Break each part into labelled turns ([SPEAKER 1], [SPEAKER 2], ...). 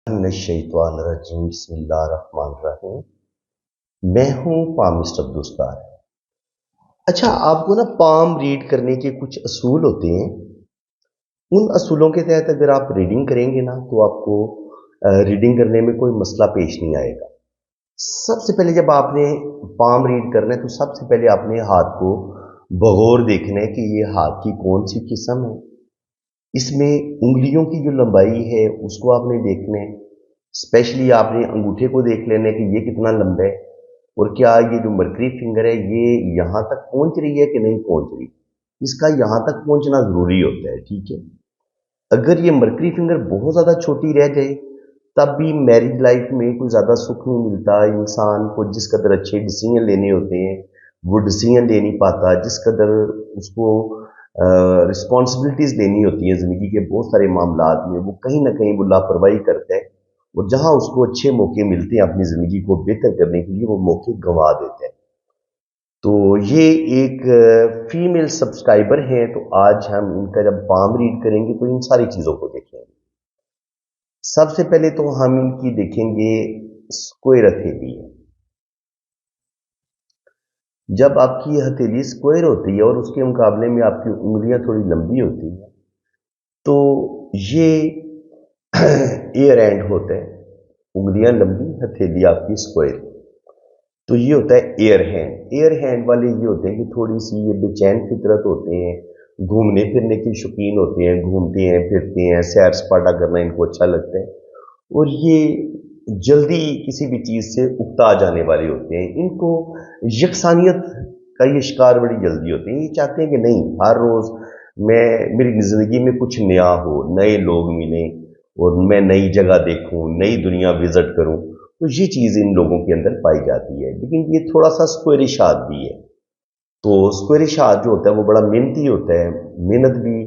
[SPEAKER 1] मिनश्शैतानिर्रजीम बिस्मिल्लाहिर्रहमानिर्रहीम। मैं हूँ पामिस्ट अब्दुस्तार। अच्छा, आपको ना पाम रीड करने के कुछ असूल होते हैं। उन असूलों के तहत अगर आप रीडिंग करेंगे ना तो आपको रीडिंग करने में कोई मसला पेश नहीं आएगा। सबसे पहले जब आपने पाम रीड करना है तो सबसे पहले आपने हाथ को बगौर देखना है कि ये हाथ की कौन सी किस्म है। इसमें उंगलियों की जो लंबाई है उसको आपने देखना है। स्पेशली आपने अंगूठे को देख लेना है कि ये कितना लंबा है और क्या ये जो मरकरी फिंगर है ये यहाँ तक पहुँच रही है कि नहीं पहुँच रही। इसका यहाँ तक पहुँचना ज़रूरी होता है, ठीक है। अगर ये मरकरी फिंगर बहुत ज़्यादा छोटी रह जाए तब भी मैरिज लाइफ में कोई ज़्यादा सुख नहीं मिलता। इंसान को जिस कदर अच्छे डिसीजन लेने होते हैं वो डिसीजन ले नहीं पाता। जिस कदर उसको रिस्पॉन्सिबिलिटीज़ लेनी होती हैं ज़िंदगी के बहुत सारे मामलात में, वो कहीं ना कहीं वो लापरवाही करता है और जहाँ उसको अच्छे मौके मिलते हैं अपनी ज़िंदगी को बेहतर करने के लिए वो मौके गंवा देते हैं। तो ये एक फीमेल सब्सक्राइबर हैं, तो आज हम इनका जब पाम रीड करेंगे तो इन सारी चीज़ों को देखेंगे। सबसे पहले तो हम इनकी देखेंगे स्क्वायर हथेली। जब आपकी हथेली स्क्वायर होती है और उसके मुकाबले में आपकी उंगलियां थोड़ी लंबी होती हैं तो ये एयर एंड होता है। उंगलियां लंबी, हथेली आपकी स्क्वायर। तो ये होता है एयर हैंड। एयर हैंड वाले ये होते हैं कि थोड़ी सी ये बेचैन फितरत होते हैं, घूमने फिरने के शौकीन होते हैं, घूमते हैं फिरते हैं, सैर सपाटा करना इनको अच्छा लगता है और ये जल्दी किसी भी चीज़ से उकता जाने वाले होते हैं। इनको यकसानियत का ये शिकार बड़ी जल्दी होते हैं। ये चाहते हैं कि नहीं, हर रोज़ मैं मेरी ज़िंदगी में कुछ नया हो, नए लोग मिलें और मैं नई जगह देखूं, नई दुनिया विजिट करूं। तो ये चीज़ इन लोगों के अंदर पाई जाती है। लेकिन ये थोड़ा सा स्क्वेरिश हाथ भी है। तो स्क्वेरिश हाथ जो होता है वो बड़ा मेहनती होता है। मेहनत भी,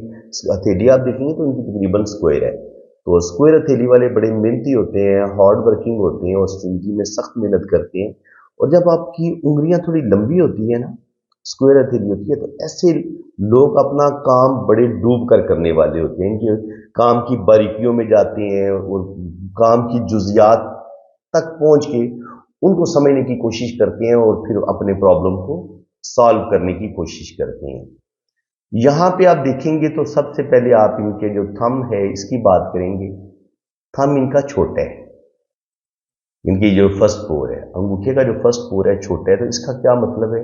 [SPEAKER 1] हथेली आप देखेंगे तो इनकी तकरीबन स्क्वायर है। तो स्क्वायर हथेली वाले बड़े मेहनती होते हैं, हार्ड वर्किंग होते हैं और जिंदगी में सख्त मेहनत करते हैं। और जब आपकी उंगलियां थोड़ी लंबी होती है ना, स्क्वायर हथेली होती है, तो ऐसे लोग अपना काम बड़े डूब कर करने वाले होते हैं। इनके काम की बारीकियों में जाते हैं और काम की जुजियात तक पहुंच के उनको समझने की कोशिश करते हैं और फिर अपने प्रॉब्लम को सॉल्व करने की कोशिश करते हैं। यहाँ पे आप देखेंगे तो सबसे पहले आप इनके जो थंब है इसकी बात करेंगे। थंब इनका छोटा है। इनकी जो फर्स्ट पोर है, अंगूठे का जो फर्स्ट पोर है छोटा है। तो इसका क्या मतलब है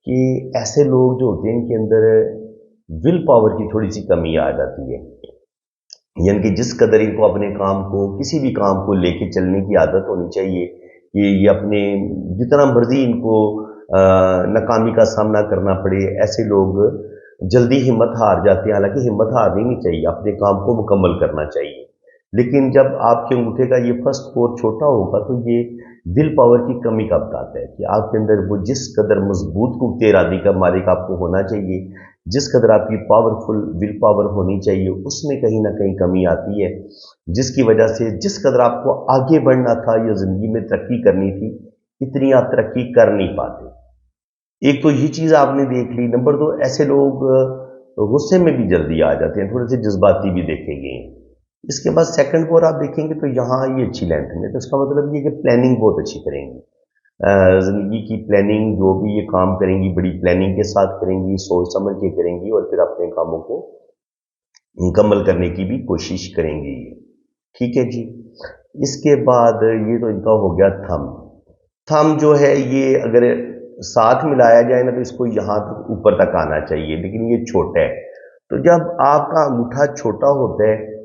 [SPEAKER 1] कि ऐसे लोग जो होते हैं इनके अंदर विल पावर की थोड़ी सी कमी आ जाती है। यानी कि जिस कदर इनको अपने काम को, किसी भी काम को लेके चलने की आदत होनी चाहिए कि ये अपने जितना मर्जी इनको नाकामी का सामना करना पड़े, ऐसे लोग जल्दी हिम्मत हार जाते हैं। हालांकि हिम्मत हारनी नहीं चाहिए, अपने काम को मुकम्मल करना चाहिए। लेकिन जब आपके अंगूठे का ये फर्स्ट पोर छोटा होगा तो ये विल पावर की कमी का बताता है कि आपके अंदर वो जिस कदर मजबूत कुव्वत इरादी का मालिक आपको होना चाहिए, जिस कदर आपकी पावरफुल विल पावर होनी चाहिए, उसमें कहीं ना कहीं कमी आती है। जिसकी वजह से जिस कदर आपको आगे बढ़ना था या जिंदगी में तरक्की करनी थी, इतनी आप तरक्की कर नहीं पाते। एक तो ये चीज आपने देख ली। नंबर दो, ऐसे लोग गुस्से में भी जल्दी आ जाते हैं, थोड़े से जज्बाती भी देखे गए हैं। इसके बाद सेकंड कोर आप देखेंगे तो यहाँ ये अच्छी लेंथ में, तो इसका मतलब ये कि प्लानिंग बहुत अच्छी करेंगी। जिंदगी की प्लानिंग, जो भी ये काम करेंगी बड़ी प्लानिंग के साथ करेंगी, सोच समझ के करेंगी और फिर अपने कामों को मुकम्मल करने की भी कोशिश करेंगी। ठीक है जी। इसके बाद ये तो इनका हो गया थंब। थंब जो है ये अगर साथ मिलाया जाए ना तो इसको यहाँ तक ऊपर तक आना चाहिए, लेकिन ये छोटा है। तो जब आपका अंगूठा छोटा होता है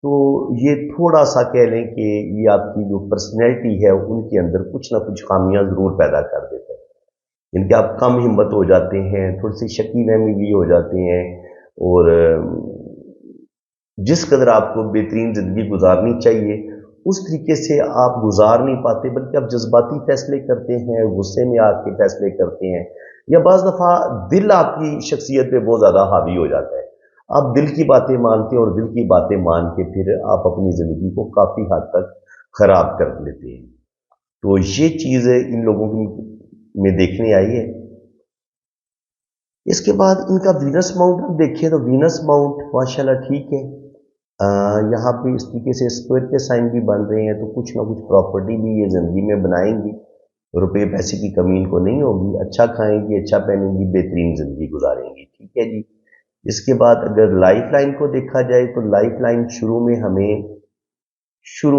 [SPEAKER 1] तो ये थोड़ा सा कह लें कि ये आपकी जो पर्सनैलिटी है उनके अंदर कुछ ना कुछ खामियां जरूर पैदा कर देते हैं। इनके आप कम हिम्मत हो जाते हैं, थोड़ी सी शकी नहमी भी हो जाते हैं और जिस कदर आपको बेहतरीन जिंदगी गुजारनी चाहिए उस तरीके से आप गुजार नहीं पाते, बल्कि आप जज्बाती फैसले करते हैं, गुस्से में आके फैसले करते हैं, या बाज दफा दिल आपकी शख्सियत पे बहुत ज्यादा हावी हो जाता है। आप दिल की बातें मानते हैं और दिल की बातें मान के फिर आप अपनी जिंदगी को काफी हद तक खराब कर लेते हैं। तो ये चीज इन लोगों में देखने आई है। इसके बाद इनका वीनस माउंट आप देखिए तो वीनस माउंट माशाल्लाह ठीक है। यहाँ पे इस तरीके से स्क्वायर के साइन भी बन रहे हैं, तो कुछ ना कुछ प्रॉपर्टी भी ये ज़िंदगी में बनाएंगी। रुपए पैसे की कमी इनको नहीं होगी, अच्छा खाएंगी, अच्छा पहनेंगी, बेहतरीन ज़िंदगी गुजारेंगी। ठीक है जी। इसके बाद अगर लाइफ लाइन को देखा जाए तो लाइफ लाइन शुरू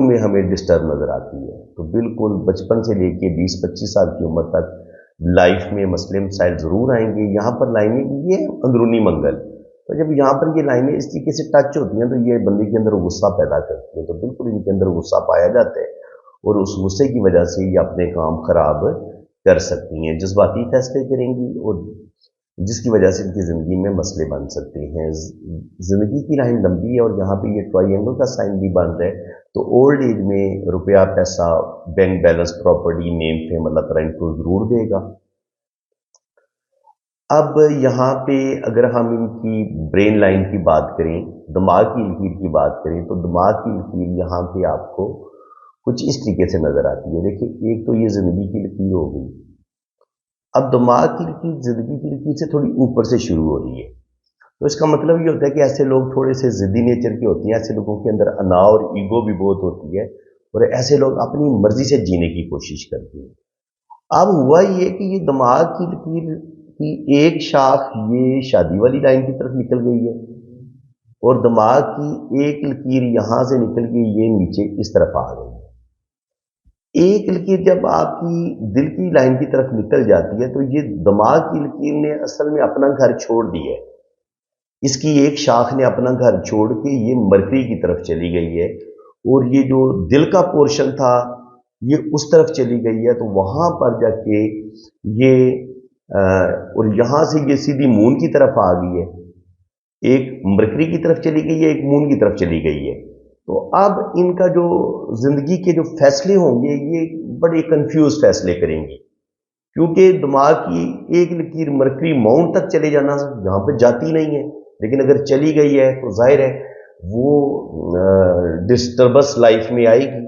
[SPEAKER 1] में हमें डिस्टर्ब नज़र आती है। तो बिल्कुल बचपन से लेके 20-25 साल की उम्र तक लाइफ में मसले मसाइल ज़रूर आएंगे। यहाँ पर लाइनें ये अंदरूनी मंगल, तो जब यहाँ पर ये लाइनें इस तरीके से टच होती हैं तो ये बंदे के अंदर गुस्सा पैदा करती हैं। तो बिल्कुल इनके अंदर गुस्सा पाया जाता है और उस गुस्से की वजह से ये अपने काम खराब कर सकती हैं, जज्बाती फैसले करेंगी और जिसकी वजह से इनकी ज़िंदगी में मसले बन सकते हैं। ज़िंदगी की लाइन लंबी है और यहाँ पे ये ट्रायंगल का साइन भी बन रहा है, तो ओल्ड एज में रुपया पैसा bank balance property name fame अल्लाह ताला इनको ज़रूर देगा। अब यहाँ पे अगर हम इनकी ब्रेन लाइन की बात करें, दिमाग की लकीर की बात करें, तो दिमाग की लकीर यहाँ पे आपको कुछ इस तरीके से नज़र आती है। देखिए, एक तो ये ज़िंदगी की लकीर हो गई। अब दिमाग की लकीर ज़िंदगी की लकीर से थोड़ी ऊपर से शुरू हो रही है। तो इसका मतलब ये होता है कि ऐसे लोग थोड़े से ज़िद्दी नेचर के होते हैं, ऐसे लोगों के अंदर अना और ईगो भी बहुत होती है और ऐसे लोग अपनी मर्जी से जीने की कोशिश करते हैं। अब हुआ ये कि ये दिमाग की लकीर की एक शाख ये शादी वाली लाइन की तरफ निकल गई है और दिमाग की एक लकीर यहाँ से निकल के ये नीचे इस तरफ आ गई है। एक लकीर जब आपकी दिल की लाइन की तरफ निकल जाती है तो ये दिमाग की लकीर ने असल में अपना घर छोड़ दिया है। इसकी एक शाख ने अपना घर छोड़ के ये मरकरी की तरफ चली गई है और ये जो दिल का पोर्शन था ये उस तरफ चली गई है। तो वहां पर जाके ये और यहां से ये सीधी मून की तरफ आ गई है, एक मरकरी की तरफ चली गई है, एक मून की तरफ चली गई है। तो अब इनका जो जिंदगी के जो फैसले होंगे ये बड़े कंफ्यूज फैसले करेंगे, क्योंकि दिमाग की एक लकीर मरकरी माउंट तक चले जाना यहाँ पे जाती नहीं है, लेकिन अगर चली गई है तो जाहिर है वो डिस्टर्बस लाइफ में आएगी।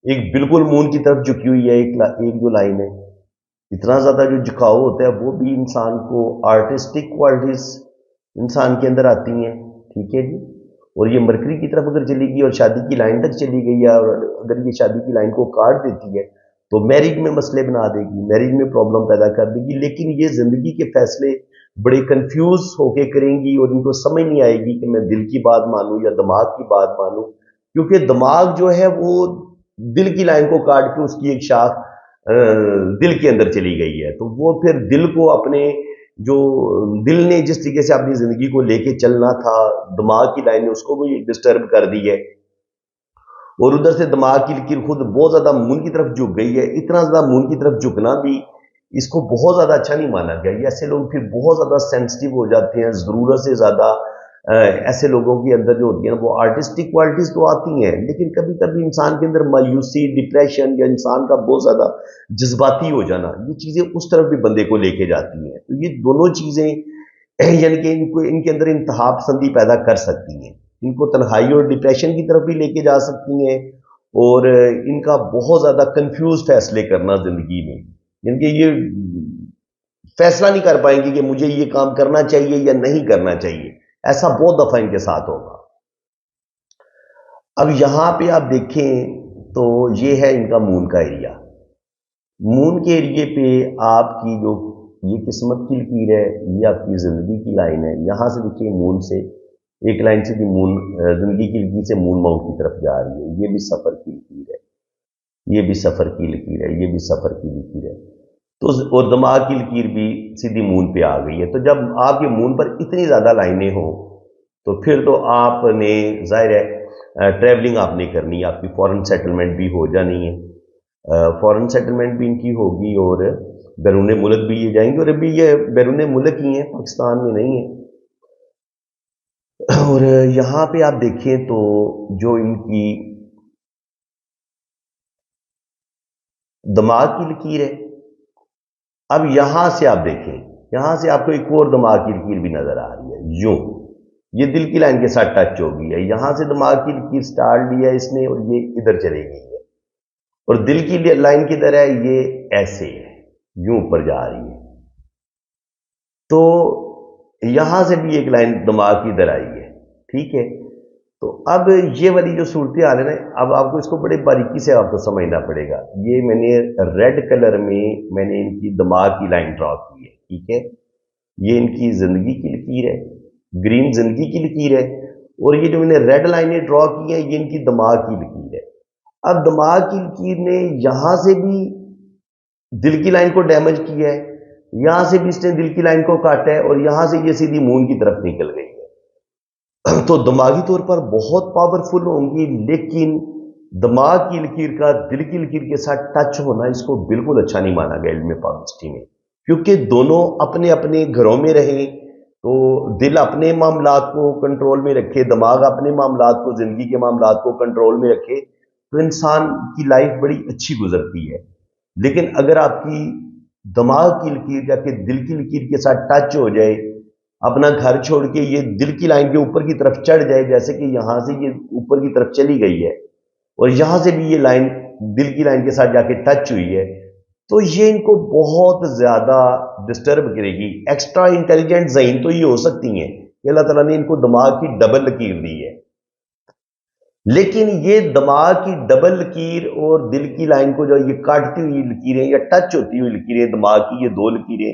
[SPEAKER 1] एक बिल्कुल मून की तरफ झुकी हुई है एक जो लाइन है, इतना ज़्यादा जो झुकाव होता है वो भी इंसान को आर्टिस्टिक क्वालिटीज इंसान के अंदर आती हैं। ठीक है जी। और ये मरकरी की तरफ अगर चली गई और शादी की लाइन तक चली गई है और अगर ये शादी की लाइन को काट देती है तो मैरिज में मसले बना देगी, मैरिज में प्रॉब्लम पैदा कर देगी। लेकिन ये जिंदगी के फैसले बड़े कंफ्यूज होके करेंगी और इनको समझ नहीं आएगी कि मैं दिल की बात मानूं या दिमाग की बात मानूं, क्योंकि दिमाग जो है वो दिल की लाइन को काट के उसकी एक शाख दिल के अंदर चली गई है। तो वो फिर दिल को अपने जो दिल ने जिस तरीके से अपनी जिंदगी को लेके चलना था, दिमाग की लाइन ने उसको भी डिस्टर्ब कर दी है और उधर से दिमाग की लकीर खुद बहुत ज्यादा मून की तरफ झुक गई है। इतना ज्यादा मून की तरफ झुकना भी इसको बहुत ज्यादा अच्छा नहीं माना गया। ये ऐसे लोग फिर बहुत ज्यादा सेंसिटिव हो जाते हैं, जरूरत से ज्यादा ऐसे लोगों के अंदर जो होती है ना वो आर्टिस्टिक क्वालिटीज तो आती हैं, लेकिन कभी कभी इंसान के अंदर मायूसी, डिप्रेशन या इंसान का बहुत ज्यादा जज्बाती हो जाना, ये चीजें उस तरफ भी बंदे को लेके जाती हैं। तो ये दोनों चीजें यानी कि इनको इनके अंदर इंतहा पसंदी पैदा कर सकती हैं, इनको तन्हाई और डिप्रेशन की तरफ भी लेके जा सकती हैं और इनका बहुत ज्यादा कंफ्यूज फैसले करना जिंदगी में, यानी कि ये फैसला नहीं कर पाएंगे कि मुझे ये काम करना चाहिए या नहीं करना चाहिए। ऐसा बहुत दफा इनके साथ होगा। अब यहां पे आप देखें तो ये है इनका मून का एरिया। मून के एरिए पे आपकी जो ये किस्मत की लकीर है, ये आपकी जिंदगी की लाइन है। यहां से देखिए मून से एक लाइन से मून जिंदगी की लकीर से मून माउंट की तरफ जा रही है। ये भी सफर की लकीर है, ये भी सफर की लकीर है, ये भी सफर की लकीर है। तो और दिमाग की लकीर भी सीधी मून पे आ गई है। तो जब आपके मून पर इतनी ज्यादा लाइनें हो तो फिर तो आपने जाहिर है ट्रैवलिंग आपने करनी है, आपकी फॉरेन सेटलमेंट भी हो जानी है। फॉरेन सेटलमेंट भी इनकी होगी और बैरून मुल्क भी ये जाएंगे और अभी ये बैरून मुल्क ही है, पाकिस्तान में नहीं है। और यहाँ पे आप देखें तो जो इनकी दिमाग की लकीर है, अब यहां से आप देखें, यहां से आपको एक और दिमाग की लकीर भी नजर आ रही है। यूं ये दिल की लाइन के साथ टच हो गई है, यहां से दिमाग की लकीर स्टार्ट लिया इसने और ये इधर चली गई है और दिल की लाइन किधर है, ये ऐसे है, यूं ऊपर जा रही है। तो यहां से भी एक लाइन दिमाग की इधर आई है। ठीक है। تو اب یہ والی جو صورتحال ہے نا، اب آپ کو اس کو بڑے باریکی سے آپ کو سمجھنا پڑے گا. یہ میں نے ریڈ کلر میں نے ان کی دماغ کی لائن ڈرا کی ہے، ٹھیک ہے. یہ ان کی زندگی کی لکیر ہے، گرین زندگی کی لکیر ہے، اور یہ جو میں نے ریڈ لائنیں ڈرا کی ہیں یہ ان کی دماغ کی لکیر ہے. اب دماغ کی لکیر نے یہاں سے بھی دل کی لائن کو ڈیمیج کیا ہے، یہاں سے بھی اس نے دل کی لائن کو کاٹا ہے، اور یہاں سے یہ سیدھی مون کی طرف نکل گئی ہے. تو دماغی طور پر بہت پاورفل ہوں گی، لیکن دماغ کی لکیر کا دل کی لکیر کے ساتھ ٹچ ہونا اس کو بالکل اچھا نہیں مانا گیا علم پاورسٹی میں، کیونکہ دونوں اپنے اپنے گھروں میں رہیں تو دل اپنے معاملات کو کنٹرول میں رکھے، دماغ اپنے معاملات کو، زندگی کے معاملات کو کنٹرول میں رکھے، تو انسان کی لائف بڑی اچھی گزرتی ہے. لیکن اگر آپ کی دماغ کی لکیر یا کہ دل کی لکیر کے ساتھ ٹچ ہو جائے، اپنا گھر چھوڑ کے یہ دل کی لائن کے اوپر کی طرف چڑھ جائے، جیسے کہ یہاں سے یہ اوپر کی طرف چلی گئی ہے اور یہاں سے بھی یہ لائن دل کی لائن کے ساتھ جا کے ٹچ ہوئی ہے، تو یہ ان کو بہت زیادہ ڈسٹرب کرے گی. ایکسٹرا انٹیلیجنٹ ذہین تو یہ ہو سکتی ہیں کہ اللہ تعالیٰ نے ان کو دماغ کی ڈبل لکیر دی ہے، لیکن یہ دماغ کی ڈبل لکیر اور دل کی لائن کو جو یہ کاٹتی ہوئی لکیریں یا ٹچ ہوتی ہوئی لکیریں، دماغ کی یہ دو لکیریں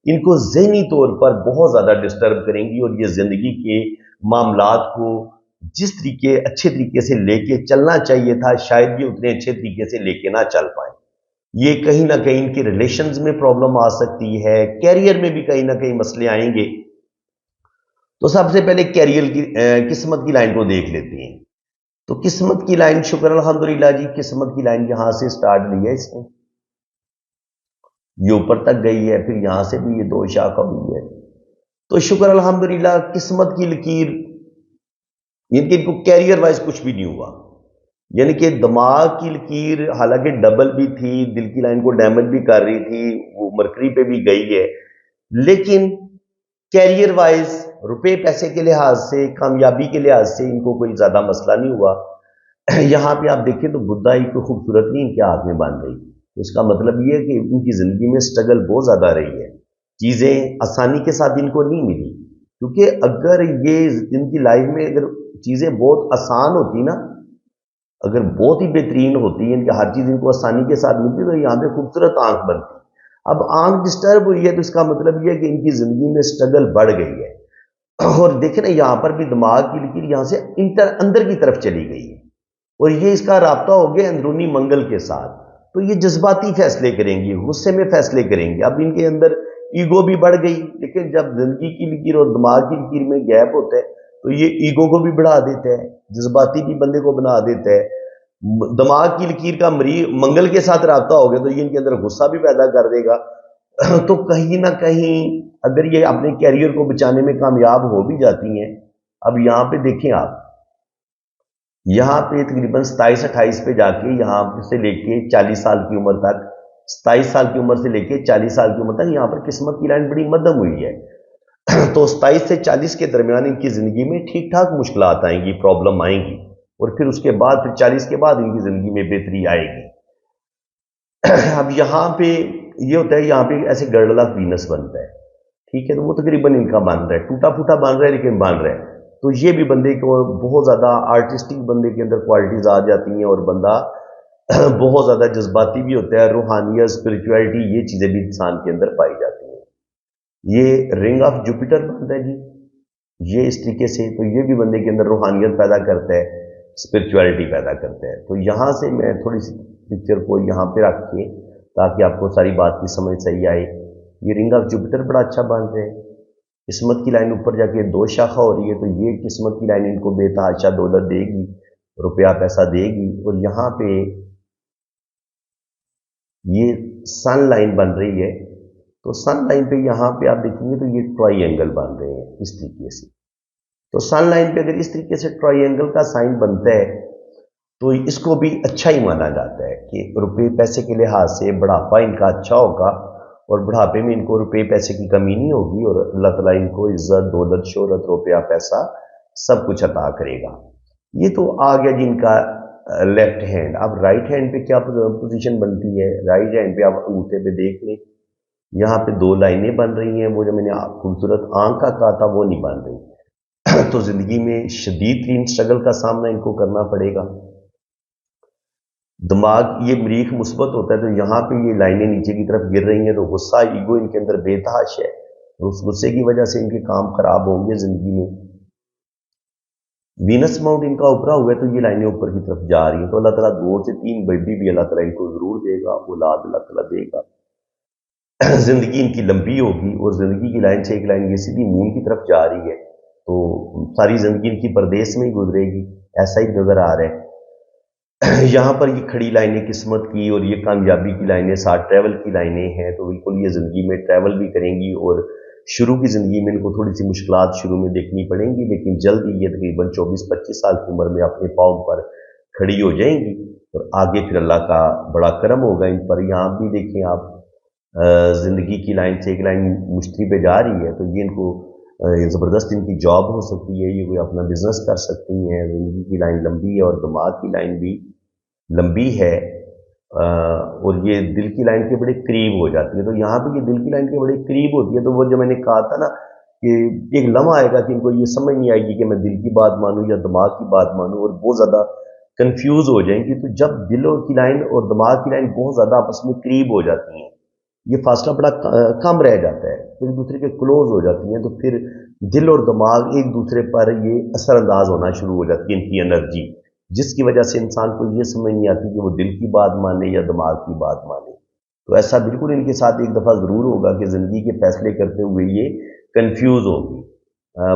[SPEAKER 1] ان کو ذہنی طور پر بہت زیادہ ڈسٹرب کریں گی، اور یہ زندگی کے معاملات کو جس طریقے اچھے طریقے سے لے کے چلنا چاہیے تھا شاید یہ اتنے اچھے طریقے سے لے کے نہ چل پائیں. یہ کہیں نہ کہیں ان کے ریلیشنز میں پرابلم آ سکتی ہے، کیریئر میں بھی کہیں نہ کہیں مسئلے آئیں گے. تو سب سے پہلے کیریئر کی قسمت کی لائن کو دیکھ لیتے ہیں. تو قسمت کی لائن، شکر الحمدللہ جی، قسمت کی لائن یہاں سے سٹارٹ لی ہے اس نے، یہ اوپر تک گئی ہے، پھر یہاں سے بھی یہ دو شاخہ ہوئی ہے. تو شکر الحمدللہ قسمت کی لکیر، یعنی کہ ان کو کیریئر وائز کچھ بھی نہیں ہوا، یعنی کہ دماغ کی لکیر حالانکہ ڈبل بھی تھی، دل کی لائن کو ڈیمیج بھی کر رہی تھی، وہ مرکری پہ بھی گئی ہے، لیکن کیریئر وائز روپے پیسے کے لحاظ سے، کامیابی کے لحاظ سے ان کو کوئی زیادہ مسئلہ نہیں ہوا. یہاں پہ آپ دیکھیں تو بدھا ہی کوئی خوبصورت نہیں ان کے ہاتھ میں بن رہی. اس کا مطلب یہ ہے کہ ان کی زندگی میں سٹرگل بہت زیادہ رہی ہے، چیزیں آسانی کے ساتھ ان کو نہیں ملی. کیونکہ اگر یہ ان کی لائف میں اگر چیزیں بہت آسان ہوتی نا، اگر بہت ہی بہترین ہوتی ہیں کہ ہر چیز ان کو آسانی کے ساتھ ملتی، تو یہاں پہ خوبصورت آنکھ بنتی. اب آنکھ ڈسٹرب ہوئی ہے تو اس کا مطلب یہ ہے کہ ان کی زندگی میں سٹرگل بڑھ گئی ہے. اور دیکھیں نا یہاں پر بھی دماغ کی لکیر یہاں سے اندر کی طرف چلی گئی ہے، اور یہ اس کا رابطہ ہو گیا اندرونی منگل کے ساتھ. تو یہ جذباتی فیصلے کریں گی، غصے میں فیصلے کریں گے. اب ان کے اندر ایگو بھی بڑھ گئی، لیکن جب زندگی کی لکیر اور دماغ کی لکیر میں گیپ ہوتا ہے تو یہ ایگو کو بھی بڑھا دیتا ہے، جذباتی بھی بندے کو بنا دیتا ہے. دماغ کی لکیر کا منگل کے ساتھ رابطہ ہو گیا تو یہ ان کے اندر غصہ بھی پیدا کر دے گا. تو کہیں نہ کہیں اگر یہ اپنے کیریئر کو بچانے میں کامیاب ہو بھی جاتی ہیں، اب یہاں پہ دیکھیں آپ، یہاں پہ تقریباً 27-28 پہ جا کے یہاں سے لے کے 40 سال کی عمر تک، 27 سال کی عمر سے لے کے 40 سال کی عمر تک یہاں پر قسمت کی لائن بڑی مدھم ہوئی ہے. تو 27 سے 40 کے درمیان ان کی زندگی میں ٹھیک ٹھاک مشکلات آئیں گی، پرابلم آئیں گی، اور پھر اس کے بعد پھر 40 کے بعد ان کی زندگی میں بہتری آئے گی. اب یہاں پہ یہ ہوتا ہے، یہاں پہ ایسے گرڈل آف وینس بنتا ہے، ٹھیک ہے. تو وہ تقریباً ان کا بن رہا ہے، ٹوٹا پھوٹا بن رہا ہے لیکن بن رہا ہے. تو یہ بھی بندے کو بہت زیادہ آرٹسٹک بندے کے اندر کوالٹیز آ جاتی ہیں، اور بندہ بہت زیادہ جذباتی بھی ہوتا ہے، روحانیت، اسپرچویلٹی، یہ چیزیں بھی انسان کے اندر پائی جاتی ہیں. یہ رنگ آف جوپیٹر بنتا ہے جی، یہ اس طریقے سے، تو یہ بھی بندے کے اندر روحانیت پیدا کرتا ہے، اسپرچویلٹی پیدا کرتا ہے. تو یہاں سے میں تھوڑی سی پکچر کو یہاں پہ رکھ کے تاکہ آپ کو ساری بات کی سمجھ صحیح آئے. یہ رنگ آف جوپیٹر بڑا اچھا بن رہا ہے. قسمت کی لائن اوپر جا کے دو شاخہ ہو رہی ہے، تو یہ قسمت کی لائن ان کو بے تحاشا دولت دے گی، روپیہ پیسہ دے گی. اور یہاں پہ یہ سن لائن بن رہی ہے، تو سن لائن پہ یہاں پہ آپ دیکھیں گے تو یہ ٹرائی اینگل بن رہے ہیں اس طریقے سے. تو سن لائن پہ اگر اس طریقے سے ٹرائی اینگل کا سائن بنتا ہے تو اس کو بھی اچھا ہی مانا جاتا ہے کہ روپے پیسے کے لحاظ سے بڑھاپا ان کا اچھا ہوگا، اور بڑھاپے میں ان کو روپے پیسے کی کمی نہیں ہوگی، اور اللہ تعالیٰ ان کو عزت، دولت، شہرت، روپیہ پیسہ سب کچھ عطا کرے گا. یہ تو آ گیا جن کا لیفٹ ہینڈ. اب رائٹ ہینڈ پہ کیا پوزیشن بنتی ہے؟ رائٹ ہینڈ پہ آپ انگوٹھے پہ دیکھ لیں، یہاں پہ دو لائنیں بن رہی ہیں. وہ جو میں نے خوبصورت آنکھ کا کہا تھا وہ نہیں بن رہی. तो ज़िंदगी में शदीद तरीन स्ट्रगल का सामना इनको करना पड़ेगा। दिमाग ये मरीख मुस्बत होता है, तो यहाँ पे ये लाइनें नीचे की तरफ गिर रही हैं, तो गुस्सा ईगो इनके अंदर बेतहाश है, और उस गुस्से की वजह से इनके काम खराब होंगे ज़िंदगी में। वीनस माउंट इनका ऊपरा हुआ है, तो ये लाइनें ऊपर की तरफ जा रही हैं, तो अल्लाह ताला 2 से 3 बेबी भी अल्लाह ताला इनको ज़रूर देगा, औलाद अल्लाह ताला देगा। ज़िंदगी इनकी लंबी होगी, और ज़िंदगी की लाइन से एक लाइन ये सीधी मून की तरफ जा रही है, तो सारी ज़िंदगी इनकी परदेश में ही गुजरेगी, ऐसा ही नज़र आ रहा है। यहाँ पर ये खड़ी लाइनें किस्मत की और ये कामयाबी की लाइनें, साथ ट्रैवल की लाइनें हैं, तो बिल्कुल ये ज़िंदगी में ट्रैवल भी करेंगी, और शुरू की ज़िंदगी में इनको थोड़ी सी मुश्किलात शुरू में देखनी पड़ेंगी, लेकिन जल्द ही ये तकरीबन 24-25 साल की उम्र में अपने पाँव पर खड़ी हो जाएंगी, और आगे फिर अल्लाह का बड़ा करम होगा इन पर। यहाँ भी देखें आप, ज़िंदगी की लाइन से एक लाइन मुश्तरी पे जा रही है, तो ये इनको ज़बरदस्त इनकी जॉब हो सकती है, ये कोई अपना बिजनेस कर सकती हैं। ज़िंदगी की लाइन लंबी है और दिमाग की लाइन भी लंबी है, और ये दिल की लाइन के बड़े करीब हो जाती है। तो यहाँ पे ये दिल की लाइन के बड़े करीब होती है, तो वो जो मैंने कहा था ना कि एक लम्हा आएगा कि इनको ये समझ नहीं आएगी कि मैं दिल की बात मानूं या दिमाग की बात मानूं, और बहुत ज़्यादा कंफ्यूज हो जाएंगी। तो जब दिलों की लाइन और दिमाग की लाइन बहुत ज़्यादा आपस में करीब हो जाती हैं, ये फासला बड़ा कम रह जाता है, एक दूसरे के क्लोज हो जाती हैं, तो फिर दिल और दिमाग एक दूसरे पर ये असरअंदाज होना शुरू हो जाती है, इनकी एनर्जी, जिसकी वजह से इंसान को ये समझ नहीं आती कि वो दिल की बात माने या दिमाग की बात माने। तो ऐसा बिल्कुल इनके साथ एक दफ़ा ज़रूर होगा कि ज़िंदगी के फैसले करते हुए ये कंफ्यूज होगी।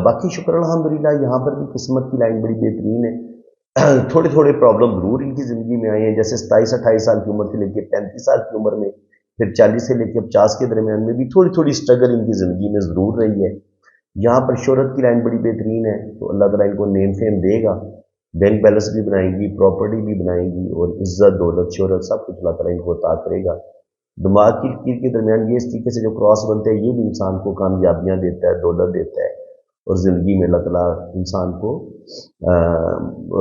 [SPEAKER 1] बाकी शुक्र अल्हम्दुलिल्लाह, यहाँ पर भी किस्मत की लाइन बड़ी बेहतरीन है। थोड़े थोड़े प्रॉब्लम ज़रूर इनकी ज़िंदगी में आए हैं, जैसे 27-28 साल की उम्र से लेकर 35 साल की उम्र में, फिर 40 से लेकर 50 के दरमियान में भी थोड़ी थोड़ी स्ट्रगल इनकी ज़िंदगी में ज़रूर रही है। यहाँ पर शोहरत की लाइन बड़ी बेहतरीन है, तो अल्लाह ताला इनको नेम फेम देगा, बैंक बैलेंस भी बनाएंगी, प्रॉपर्टी भी बनाएंगी, और इज्जत दौलत शोहरत सब कुछ अल्लाह ताला इनको अता करेगा। दिमाग की लकीर के दरमियान ये इस तरीके से जो क्रॉस बनते हैं, ये भी इंसान को कामयाबियाँ देता है, दौलत देता है, और ज़िंदगी में अल्लाह ताला इंसान को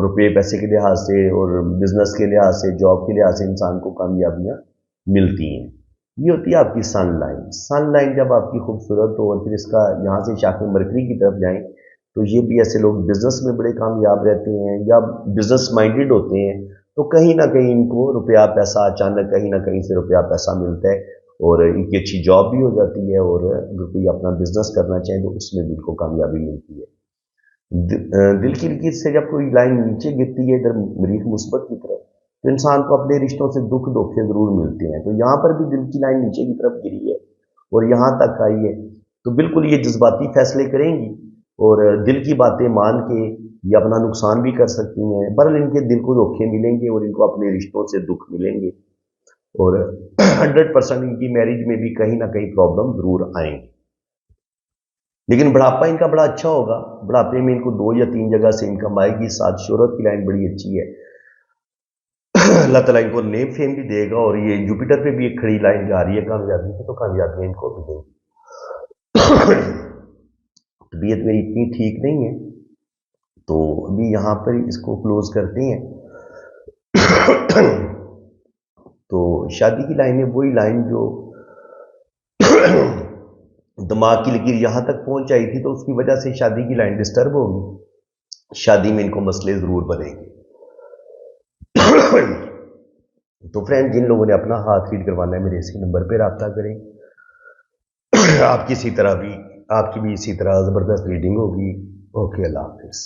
[SPEAKER 1] रुपये पैसे के लिहाज से और बिज़नेस के लिहाज से, जॉब के लिहाज से इंसान को कामयाबियाँ मिलती हैं। ये होती है आपकी सन लाइन। सन लाइन जब आपकी खूबसूरत हो और फिर इसका यहाँ से शाखे मरकरी की तरफ जाएं, तो ये भी ऐसे लोग बिजनेस में बड़े कामयाब रहते हैं या बिजनेस माइंडेड होते हैं, तो कहीं ना कहीं इनको रुपया पैसा अचानक कहीं ना कहीं से रुपया पैसा मिलता है, और इनकी अच्छी जॉब भी हो जाती है, और अगर कोई अपना बिजनेस करना चाहे तो उसमें भी इनको कामयाबी मिलती है। दिल की लकीर से जब कोई लाइन नीचे गिरती है इधर मरीख मुस्बत की तरफ, तो इंसान को अपने रिश्तों से दुख धोखे जरूर मिलते हैं। तो यहाँ पर भी दिल की लाइन नीचे की तरफ गिरी है और यहाँ तक आई है, तो बिल्कुल ये जज्बाती फैसले करेंगी, और दिल की बातें मान के ये अपना नुकसान भी कर सकती हैं। बहरहाल इनके दिल को धोखे मिलेंगे और इनको अपने रिश्तों से दुख मिलेंगे, और 100% इनकी मैरिज में भी कहीं ना कहीं प्रॉब्लम जरूर आएंगी। लेकिन बुढ़ापा इनका बड़ा अच्छा होगा, बुढ़ापे में इनको 2 या 3 जगह से इनकम आएगी, साथ शोहरत की लाइन बड़ी अच्छी है। अल्लाह ताला इनको नेम फेम भी देगा, और ये जुपिटर पे भी एक खड़ी लाइन जा रही है कामयाबी की, तो कामयाबी इनको भी देगी। तबीयत मेरी इतनी ठीक नहीं है, तो अभी यहाँ पर इसको क्लोज करते हैं। तो शादी की लाइन है वही लाइन जो दिमाग की लकीर यहाँ तक पहुंच आई थी, तो उसकी वजह से शादी की लाइन डिस्टर्ब होगी, शादी में इनको मसले जरूर बनेंगे। तो फ्रेंड, जिन लोगों ने अपना हाथ रीड करवाना है मेरे इसी नंबर पर रब्ता करें। आपकी भी इसी तरह ज़बरदस्त रीडिंग होगी। ओके, अल्लाह हाफिज़।